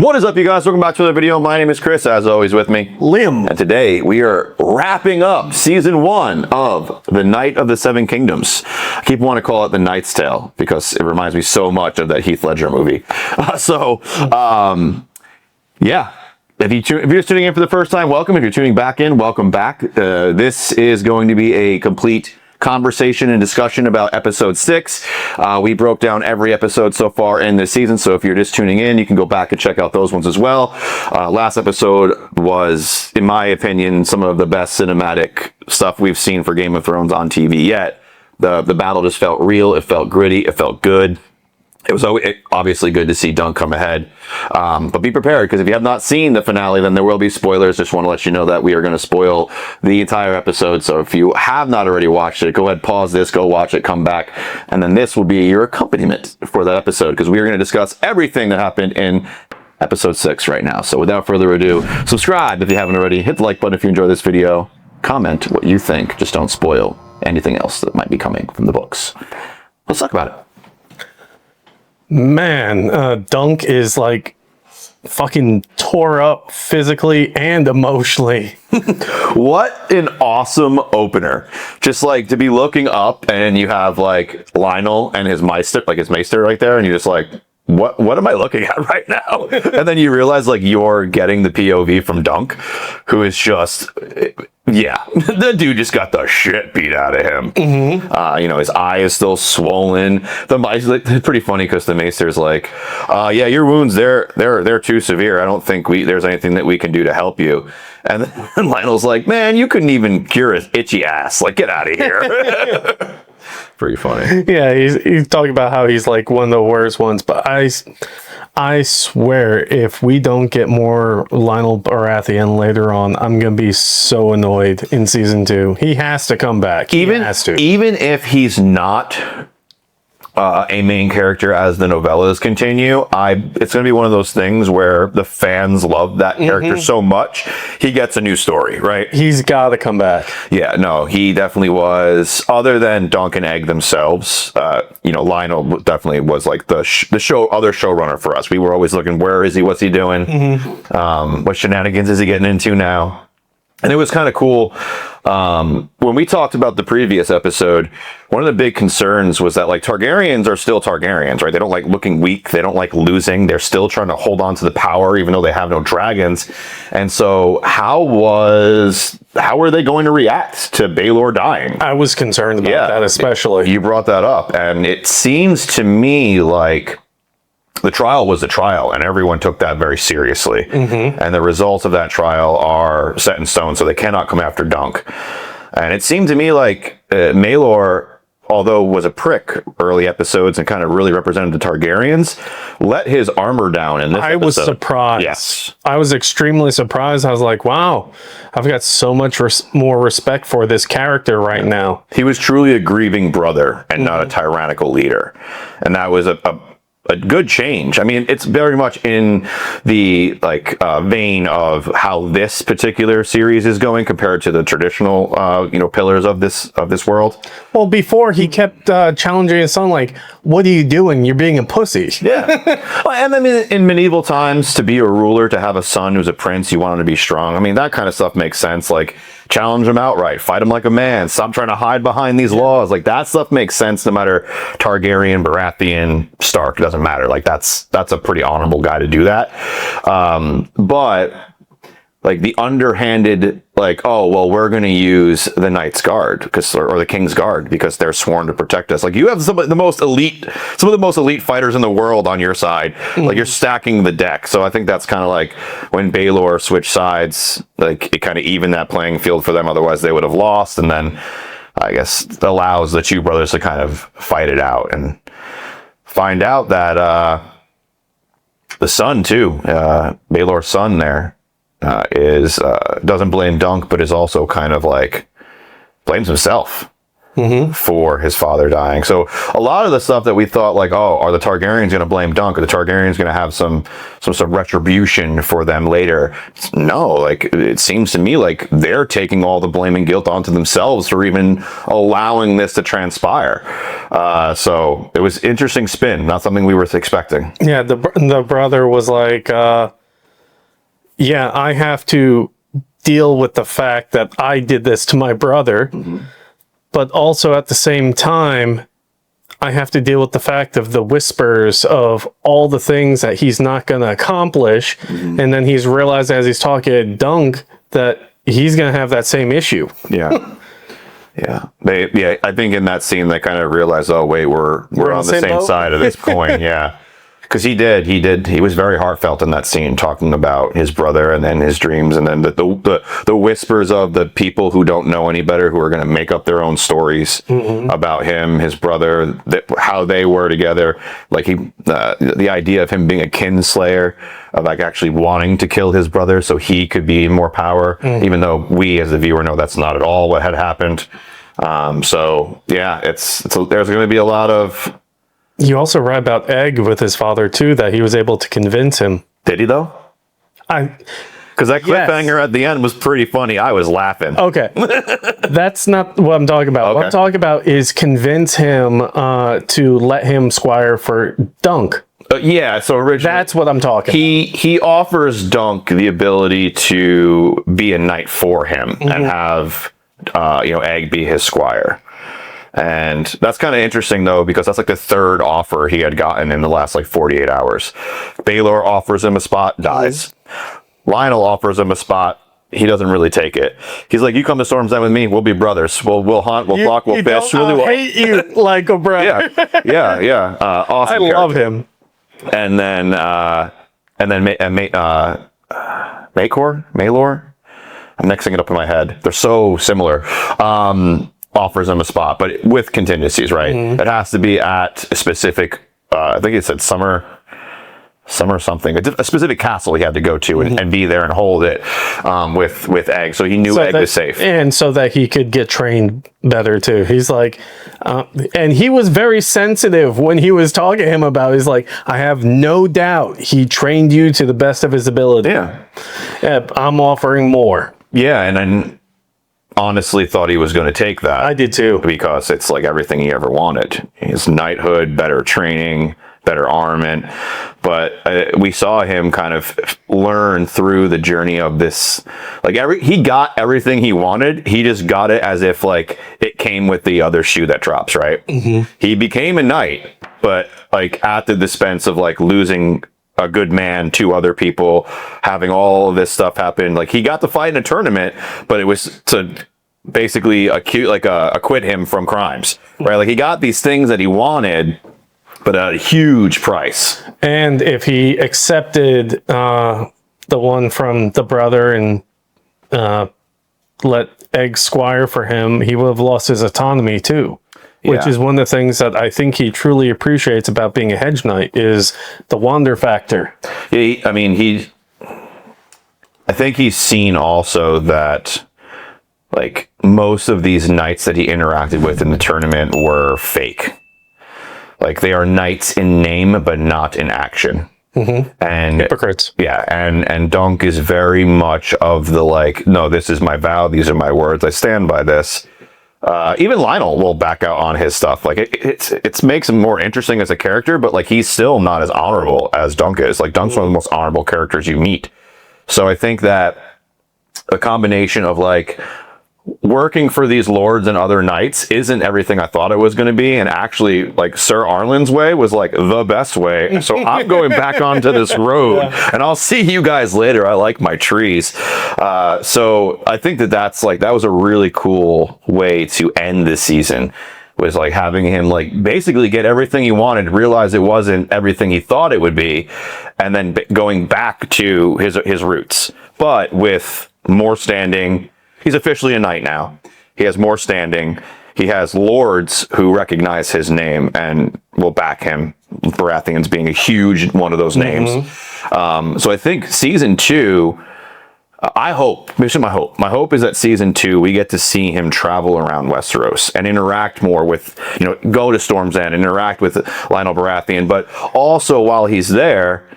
What is up, you guys? Welcome back to another video. My name is Chris, as always with me, Liam. And today we are wrapping up season 1 of The Knight of the Seven Kingdoms. I keep wanting to call it The Knight's Tale because it reminds me so much of that Heath Ledger movie. Yeah. If you're just tuning in for the first time, welcome. If you're tuning back in, welcome back. This is going to be a complete conversation and discussion about episode 6. We broke down every episode so far in this season, so if you're just tuning in, you can go back and check out those ones as well. Last episode was, in my opinion, some of the best cinematic stuff we've seen for Game of Thrones on TV yet. The battle just felt real, it felt gritty, it felt good. It was obviously good to see Dunk come ahead, but be prepared, because if you have not seen the finale, then there will be spoilers. Just want to let you know that we are going to spoil the entire episode, so if you have not already watched it, go ahead, pause this, go watch it, come back, and then this will be your accompaniment for that episode, because we are going to discuss everything that happened in episode 6 right now. So without further ado, subscribe if you haven't already, hit the like button if you enjoy this video, comment what you think, just don't spoil anything else that might be coming from the books. Let's talk about it. Man, Dunk is like fucking tore up physically and emotionally. What an awesome opener. Just like to be looking up and you have like Lionel and his maester right there, and you're just like, what am I looking at right now? And then you realize like you're getting the POV from Dunk, who is just, yeah, the dude just got the shit beat out of him. Mm-hmm. His eye is still swollen. It's pretty funny because the maester's like, yeah, your wounds, they're too severe. I don't think there's anything that we can do to help you. And then Lionel's like, man, you couldn't even cure his itchy ass. Like, get out of here. Pretty funny. Yeah, he's talking about how he's like one of the worst ones, but I swear if we don't get more Lionel Baratheon later on, I'm gonna be so annoyed in season 2. He has to come back. Even if he's not a main character as the novellas continue, it's going to be one of those things where the fans love that character so much, he gets a new story, right? He's got to come back. Yeah, no, he definitely was. Other than Dunk and Egg themselves, Lionel definitely was like the other showrunner for us. We were always looking, where is he? What's he doing? What shenanigans is he getting into now? And it was kind of cool. When we talked about the previous episode, one of the big concerns was that like Targaryens are still Targaryens, right? They don't like looking weak. They don't like losing. They're still trying to hold on to the power, even though they have no dragons. And so how were they going to react to Baelor dying? I was concerned about that, especially. You brought that up. And it seems to me like the trial was a trial, and everyone took that very seriously. And the results of that trial are set in stone, so they cannot come after Dunk. And it seemed to me like Maelor, although was a prick early episodes and kind of really represented the Targaryens, let his armor down in this episode. I was surprised. Yes. I was extremely surprised. I was like, wow, I've got so much more respect for this character right now. He was truly a grieving brother and not a tyrannical leader. And that was a good change. I mean, it's very much in the vein of how this particular series is going compared to the traditional pillars of this world. Well, before he kept challenging his son, like, what are you doing? You're being a pussy. Yeah. Well, and I mean, in medieval times, to be a ruler, to have a son who's a prince, you want him to be strong. I mean, that kind of stuff makes sense. Like, challenge him outright, fight him like a man, stop trying to hide behind these laws. Like, that stuff makes sense no matter Targaryen, Baratheon, Stark, doesn't matter. Like, that's a pretty honorable guy to do that. But like the underhanded, like, oh, well, we're going to use the Knight's Guard or the King's Guard because they're sworn to protect us. Like, you have some of the most elite fighters in the world on your side. Like, you're stacking the deck. So I think that's kind of like when Baelor switched sides, like it kind of evened that playing field for them. Otherwise they would have lost. And then I guess it allows the two brothers to kind of fight it out and find out that the son too, Baelor's son there, doesn't blame Dunk, but is also kind of like blames himself. for his father dying. So a lot of the stuff that we thought like, oh, are the Targaryens going to blame Dunk? Are the Targaryens going to have some sort of retribution for them later? No, like it seems to me like they're taking all the blame and guilt onto themselves for even allowing this to transpire. So it was interesting spin, not something we were expecting. Yeah, the brother was like, yeah, I have to deal with the fact that I did this to my brother, but also at the same time, I have to deal with the fact of the whispers of all the things that he's not going to accomplish. And then he's realized as he's talking to Dunk that he's going to have that same issue. Yeah. Yeah. I think in that scene, they kind of realized, oh, wait, we're on the same side of this coin. Yeah. Because he was very heartfelt in that scene, talking about his brother and then his dreams, and then the whispers of the people who don't know any better, who are going to make up their own stories about him, his brother, how they were together. Like the idea of him being a kinslayer, of like actually wanting to kill his brother so he could be in more power, even though we as the viewer know that's not at all what had happened. So yeah, there's going to be a lot of. You also write about Egg with his father too, that he was able to convince him. Did he though? Because that cliffhanger at the end was pretty funny. I was laughing. Okay. That's not what I'm talking about. Okay. What I'm talking about is convince him to let him squire for Dunk. Yeah, so originally... That's what I'm talking about. He offers Dunk the ability to be a knight for him and have Egg be his squire. And that's kind of interesting, though, because that's like the third offer he had gotten in the last like 48 hours. Baelor offers him a spot, dies. Lionel offers him a spot. He doesn't really take it. He's like, you come to Storm's End with me, we'll be brothers. We'll hunt, we'll flock, we'll fish. I hate you like a brother. Yeah. Awesome. I love him. And then Maekar? I'm mixing it up in my head. They're so similar. Offers him a spot, but with contingencies, right? It has to be at a specific, I think it said summer something, a specific castle he had to go to and be there and hold it with Egg. So he knew Egg was safe. And so that he could get trained better too. He's like, and he was very sensitive when he was talking to him about, he's like, I have no doubt he trained you to the best of his ability. Yeah. I'm offering more. Yeah, and then honestly thought he was going to take that. I did too. Because it's like everything he ever wanted. His knighthood, better training, better armament. But we saw him kind of learn through the journey of this. Like he got everything he wanted. He just got it as if like it came with the other shoe that drops, right? He became a knight, but like at the expense of like losing a good man to other people, having all of this stuff happen. Like he got to fight in a tournament, but it was to basically acquit him from crimes, right? Like he got these things that he wanted, but at a huge price. And if he accepted the one from the brother and let Egg squire for him, he would have lost his autonomy too. Which is one of the things that I think he truly appreciates about being a hedge knight is the wander factor. Yeah, I think he's seen also that like most of these knights that he interacted with in the tournament were fake. Like they are knights in name, but not in action. And hypocrites. Yeah, and Dunk is very much of the like, no, this is my vow, these are my words, I stand by this. Even Lionel will back out on his stuff. Like it makes him more interesting as a character, but like he's still not as honorable as Dunk is. Like Dunk's one of the most honorable characters you meet. So I think that a combination of like working for these lords and other knights isn't everything I thought it was going to be, and actually like Sir Arlen's way was like the best way. So I'm going back onto this road, and I'll see you guys later. I like my trees. So I think that was a really cool way to end this season, was like having him like basically get everything he wanted, realize it wasn't everything he thought it would be, and then going back to his roots, but with more standing. He's officially a knight now. He has more standing. He has lords who recognize his name and will back him. Baratheon's being a huge one of those names. So I think season 2, I hope, this is my hope. My hope is that season 2, we get to see him travel around Westeros and interact more with, go to Storm's End, interact with Lionel Baratheon, but also while he's there,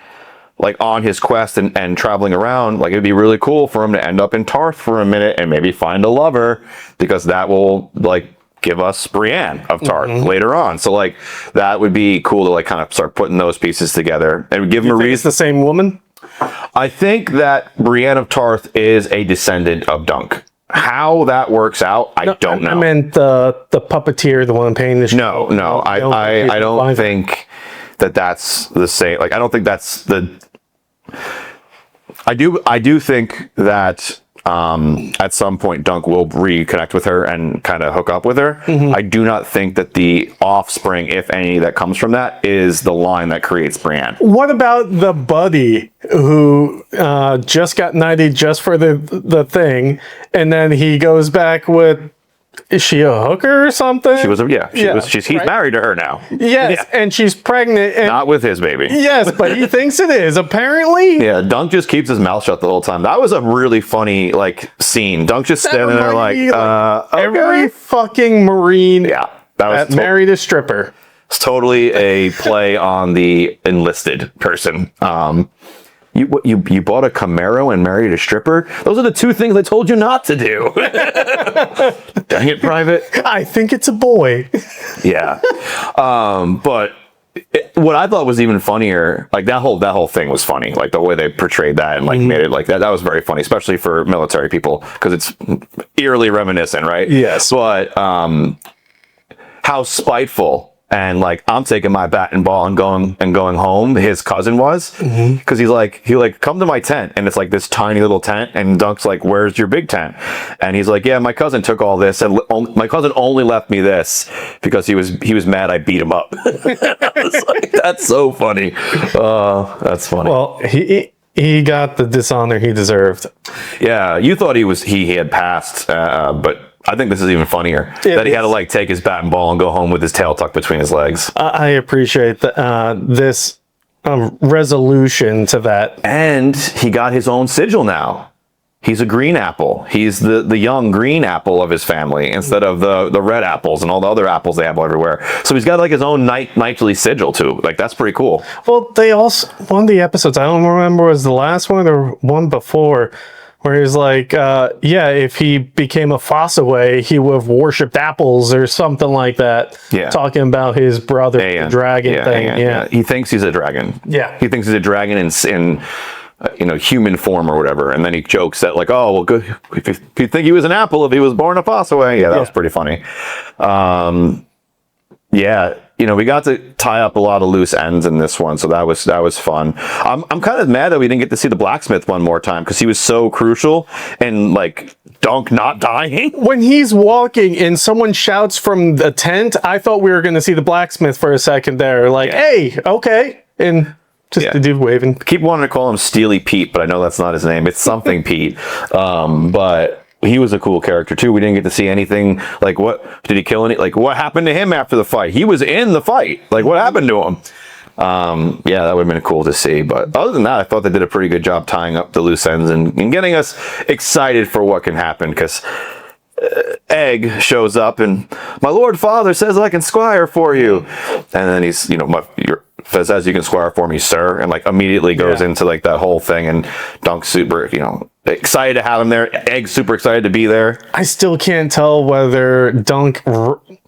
like on his quest and traveling around, like it'd be really cool for him to end up in Tarth for a minute and maybe find a lover, because that will like give us Brienne of Tarth later on. So like that would be cool to like kind of start putting those pieces together and give him a reason. It's the same woman? I think that Brienne of Tarth is a descendant of Dunk. How that works out, I don't know. I meant the puppeteer, the one paying the show. No. I don't think that's the same. Like, I don't think that's the. I do think that at some point Dunk will reconnect with her and kind of hook up with her. I do not think that the offspring, if any, that comes from that is the line that creates Brienne. What about the buddy who just got knighted just for the thing, and then he goes back with? Is she a hooker or something? She was he's right? Married to her now. Yes, and she's pregnant. And not with his baby. Yes, but he thinks it is, apparently. Yeah, Dunk just keeps his mouth shut the whole time. That was a really funny, like, scene. Dunk just standing there like, okay. Every fucking Marine that married a stripper. It's totally a play on the enlisted person. You bought a Camaro and married a stripper? Those are the two things I told you not to do. Dang it, Private. I think it's a boy. Yeah. But what I thought was even funnier, like that whole thing was funny. Like the way they portrayed that and like made it like that. That was very funny, especially for military people, because it's eerily reminiscent, right? Yes. But how spiteful. And like, I'm taking my bat and ball and going home. His cousin was, because he come to my tent, and it's like this tiny little tent. And Dunk's like, "Where's your big tent?" And he's like, "Yeah, my cousin took all this, and my cousin only left me this because he was mad I beat him up." I was like, that's so funny. That's funny. Well, he got the dishonor he deserved. Yeah, you thought he had passed, but. I think this is even funnier that he had to like take his bat and ball and go home with his tail tucked between his legs. I appreciate this resolution to that. And he got his own sigil now. He's a green apple. He's the young green apple of his family instead of the red apples and all the other apples they have everywhere. So he's got like his own knightly sigil too. Like that's pretty cool. Well, they also, one of the episodes, I don't remember was the last one or one before, where he's like, if he became a Fossaway, he would have worshipped apples or something like that. Yeah. Talking about his brother, the dragon thing. Yeah. He thinks he's a dragon. Yeah. He thinks he's a dragon in human form or whatever. And then he jokes that like, oh, well, good. If you think he was an apple if he was born a Fossaway. Yeah, that was pretty funny. We got to tie up a lot of loose ends in this one, so that was fun. I'm kind of mad that we didn't get to see the blacksmith one more time, because he was so crucial and like Dunk not dying. When he's walking and someone shouts from the tent, I thought we were going to see the blacksmith for a second there. Like, hey, okay. And just the dude waving. Keep wanting to call him Steely Pete, but I know that's not his name. It's something Pete. But he was a cool character too. We didn't get to see anything like what did he kill any, like what happened to him after the fight. He was in the fight. Like what happened to him? That would have been cool to see. But other than that, I thought they did a pretty good job tying up the loose ends and getting us excited for what can happen, because Egg shows up and my lord father says I can squire for you, and then he's says you can squire for me, sir, and like immediately goes into like that whole thing, and Dunk's super excited to have him there. Egg's super excited to be there. I still can't tell whether Dunk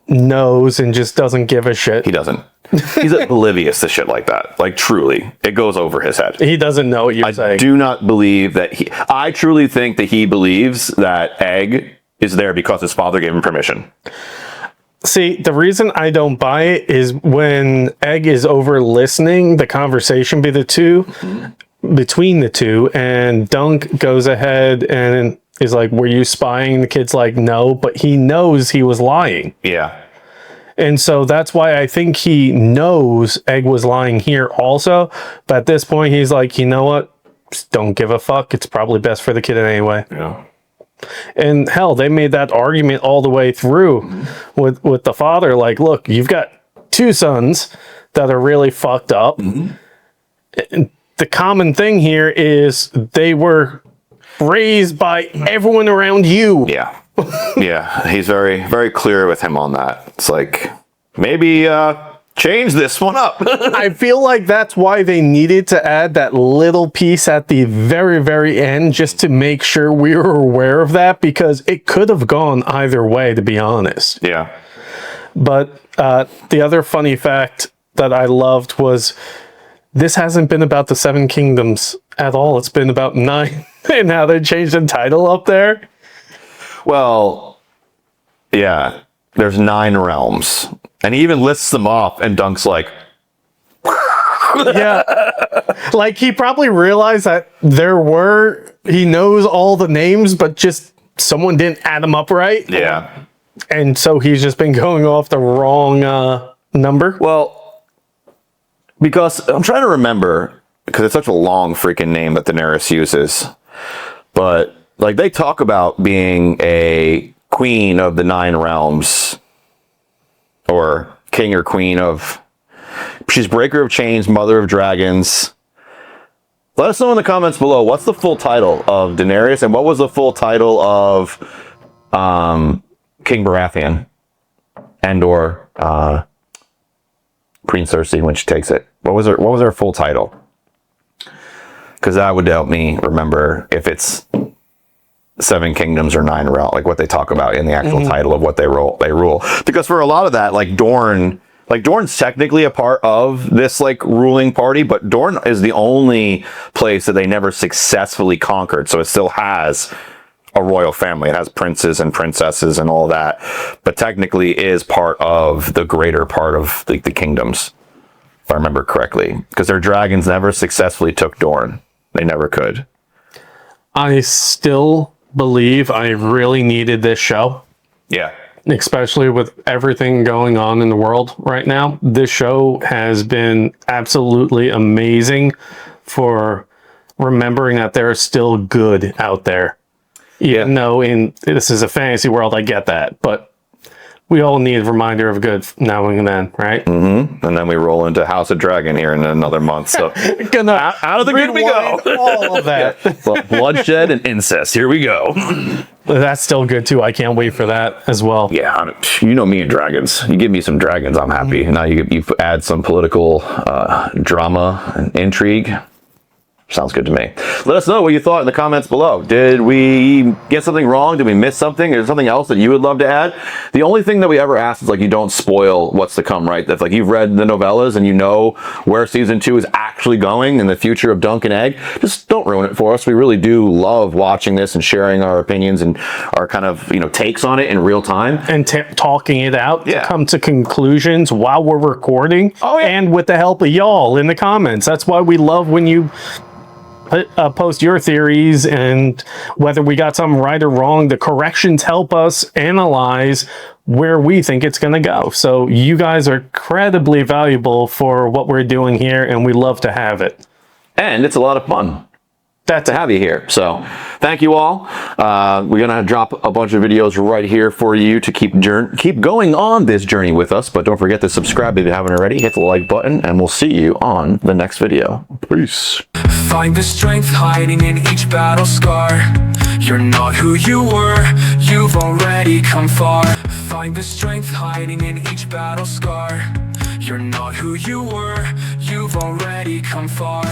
knows and just doesn't give a shit. He doesn't. He's oblivious to shit like that. Like truly, it goes over his head. He doesn't know what you're saying. I do not believe that I truly think that he believes that Egg is there because his father gave him permission. See, the reason I don't buy it is when Egg is over listening the conversation between the two, and Dunk goes ahead and is like, were you spying? The kid's like, no, but he knows he was lying. Yeah. And so that's why I think he knows Egg was lying here also. But at this point, he's like, you know what? Just don't give a fuck. It's probably best for the kid anyway. Yeah. And hell, they made that argument all the way through with the father. Like, look, you've got two sons that are really fucked up. And the common thing here is they were raised by everyone around you. Yeah. Yeah. He's very, very clear with him on that. It's like, maybe change this one up. I feel like that's why they needed to add that little piece at the very, very end, just to make sure we were aware of that, because it could have gone either way, to be honest. Yeah. But the other funny fact that I loved was this hasn't been about the Seven Kingdoms at all. It's been about 9, and how they changed the title up there. Well, yeah, there's 9 realms. And he even lists them off, and Dunk's like, Yeah. Like, he probably realized that he knows all the names, but just someone didn't add them up right. yeah. And so he's just been going off the wrong number. Well, because I'm trying to remember, because it's such a long freaking name that Daenerys uses. But, like, they talk about being a queen of the 9 realms, or king or queen of... She's breaker of chains, mother of dragons. Let us know in the comments below, what's the full title of Daenerys, and what was the full title of King Baratheon and or Queen Cersei when she takes it? What was her full title? Because that would help me remember if it's 7 kingdoms or 9 realms, like what they talk about in the actual title of what they rule. Because for a lot of that, like Dorne's technically a part of this like ruling party, but Dorne is the only place that they never successfully conquered. So it still has a royal family. It has princes and princesses and all that, but technically is part of the greater part of the kingdoms, if I remember correctly, because their dragons never successfully took Dorne. They never could. I still believe I really needed this show. Yeah. Especially with everything going on in the world right now. This show has been absolutely amazing for remembering that there is still good out there. Even though this is a fantasy world, I get that. But we all need a reminder of good now and then, right? Mm-hmm. And then we roll into House of Dragon here in another month. So out of the good we go. All of that. Well, bloodshed and incest. Here we go. That's still good too. I can't wait for that as well. Yeah, you know me and dragons. You give me some dragons, I'm happy. Now you add some political drama and intrigue. Sounds good to me. Let us know what you thought in the comments below. Did we get something wrong? Did we miss something? Is there something else that you would love to add? The only thing that we ever ask is, like, you don't spoil what's to come, right? If, like, you've read the novellas and you know where season 2 is actually going in the future of Dunk and Egg, just don't ruin it for us. We really do love watching this and sharing our opinions and our kind of, takes on it in real time. And talking it out to come to conclusions while we're recording. Oh, yeah. And with the help of y'all in the comments. That's why we love when you post your theories, and whether we got something right or wrong, the corrections help us analyze where we think it's going to go. So you guys are incredibly valuable for what we're doing here, and we love to have it. And it's a lot of fun to have you here. So thank you all. We're going to drop a bunch of videos right here for you to keep going on this journey with us. But don't forget to subscribe if you haven't already. Hit the like button, and we'll see you on the next video. Peace. Find the strength hiding in each battle scar. You're not who you were, you've already come far. Find the strength hiding in each battle scar. You're not who you were, you've already come far.